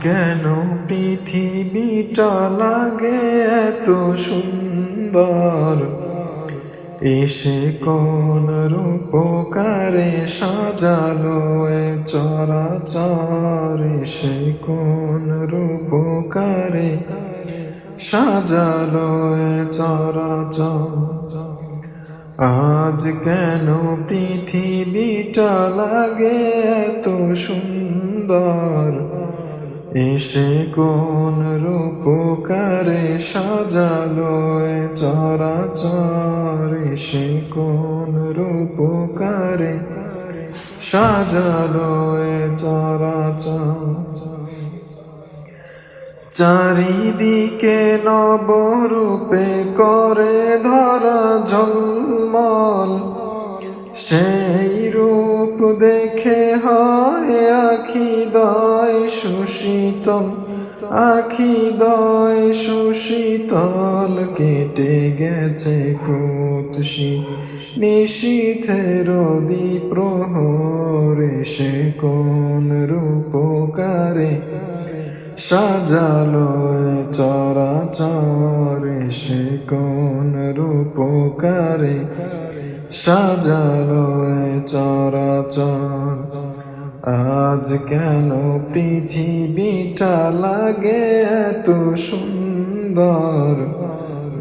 কেন পৃথিবীটা লাগে এত সুন্দর, এসে কোন রূপকারে সাজালো এ চরাচর, এসে কোন রূপকারে সাজালো এ চরাচর। আজ কেন পৃথিবীটা লাগে এত সুন্দর, এসে কোন রূপকারে সাজালো এ চরাচর, এসে কোন রূপকারে সাজালো এ চরাচর। চারিদিকে নবরূপে করে ধরা ঝলমল, সেই রূপ দেখে হয় আখিদয় সুশীতল, আখিদয় সুশীতল। কেটে গেছে কুৎসি নিশীথের দ্বিপ্রহর, এসে কোন রূপকারে সাজালো এ চরাচর, এসে কোন রূপকারে সাজালো এ চরাচর। আজ কেন পৃথিবীটা লাগে এত সুন্দর,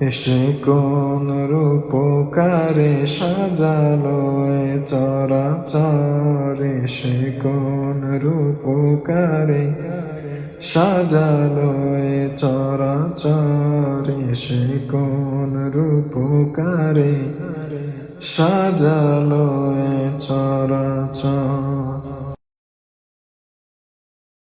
এসে কোন রূপকারে সাজালো এ চরাচর, এসে কোন রূপকারে সাজালো এ চরাচর, এসে কোন রূপকারে সাজালো এ চরাচর।